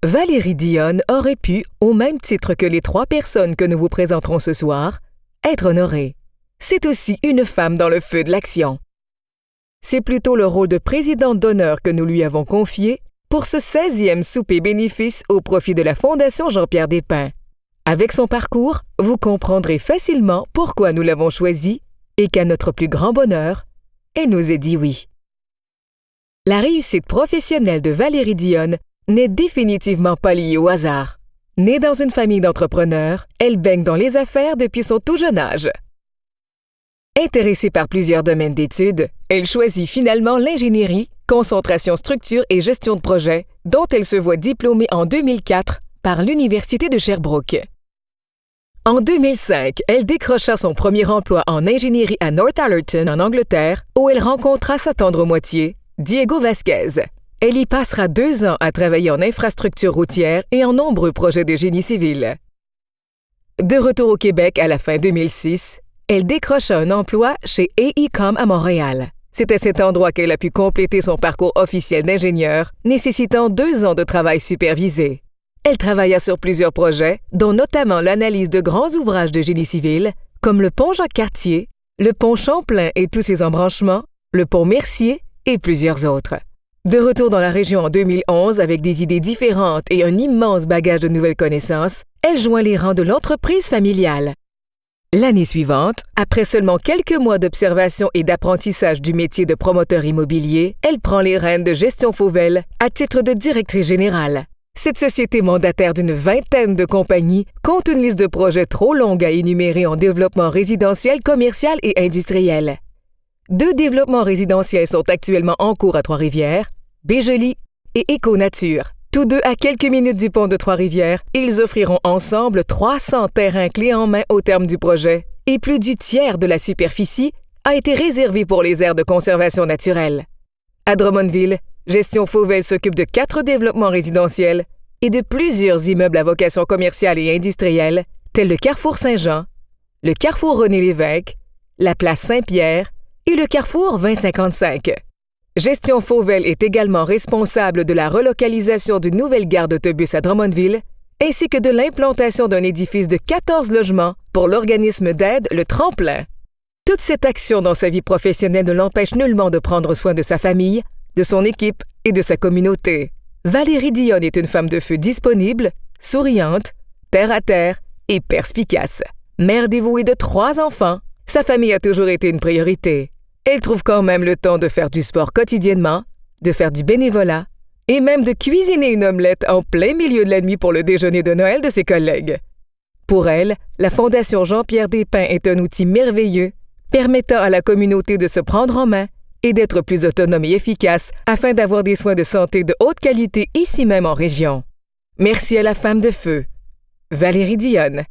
Valérie Dionne aurait pu, au même titre que les 3 personnes que nous vous présenterons ce soir, être honorée. C'est aussi une femme dans le feu de l'action. C'est plutôt le rôle de présidente d'honneur que nous lui avons confié pour ce 16e souper bénéfice au profit de la Fondation Jean-Pierre Despain. Avec son parcours, vous comprendrez facilement pourquoi nous l'avons choisie et qu'à notre plus grand bonheur, elle nous ait dit oui. La réussite professionnelle de Valérie Dionne n'est définitivement pas liée au hasard. Née dans une famille d'entrepreneurs, elle baigne dans les affaires depuis son tout jeune âge. Intéressée par plusieurs domaines d'études, elle choisit finalement l'ingénierie, concentration structure et gestion de projet, dont elle se voit diplômée en 2004 par l'Université de Sherbrooke. En 2005, elle décrocha son premier emploi en ingénierie à Northallerton, en Angleterre, où elle rencontra sa tendre moitié, Diego Vasquez. Elle y passera 2 ans à travailler en infrastructure routière et en nombreux projets de génie civil. De retour au Québec à la fin 2006, elle décrocha un emploi chez AECOM à Montréal. C'est à cet endroit qu'elle a pu compléter son parcours officiel d'ingénieur, nécessitant 2 ans de travail supervisé. Elle travailla sur plusieurs projets, dont notamment l'analyse de grands ouvrages de génie civil, comme le pont Jacques-Cartier, le pont Champlain et tous ses embranchements, le pont Mercier et plusieurs autres. De retour dans la région en 2011 avec des idées différentes et un immense bagage de nouvelles connaissances, elle joint les rangs de l'entreprise familiale. L'année suivante, après seulement quelques mois d'observation et d'apprentissage du métier de promoteur immobilier, elle prend les rênes de Gestion Fauvel à titre de directrice générale. Cette société mandataire d'une 20aine de compagnies compte une liste de projets trop longue à énumérer en développement résidentiel, commercial et industriel. 2 développements résidentiels sont actuellement en cours à Trois-Rivières, Béjoli et Éco-Nature. Tous 2 à quelques minutes du pont de Trois-Rivières, ils offriront ensemble 300 terrains clés en main au terme du projet et plus du tiers de la superficie a été réservé pour les aires de conservation naturelle. À Drummondville, Gestion Fauvel s'occupe de 4 développements résidentiels et de plusieurs immeubles à vocation commerciale et industrielle, tels le Carrefour Saint-Jean, le Carrefour René-Lévesque, la place Saint-Pierre et le Carrefour 2055. Gestion Fauvel est également responsable de la relocalisation d'une nouvelle gare d'autobus à Drummondville, ainsi que de l'implantation d'un édifice de 14 logements pour l'organisme d'aide Le Tremplin. Toute cette action dans sa vie professionnelle ne l'empêche nullement de prendre soin de sa famille, de son équipe et de sa communauté. Valérie Dionne est une femme de feu disponible, souriante, terre-à-terre et perspicace. Mère dévouée de 3 enfants, sa famille a toujours été une priorité. Elle trouve quand même le temps de faire du sport quotidiennement, de faire du bénévolat et même de cuisiner une omelette en plein milieu de la nuit pour le déjeuner de Noël de ses collègues. Pour elle, la Fondation Jean-Pierre Despain est un outil merveilleux permettant à la communauté de se prendre en main et d'être plus autonome et efficace afin d'avoir des soins de santé de haute qualité ici même en région. Merci à la femme de feu, Valérie Dionne.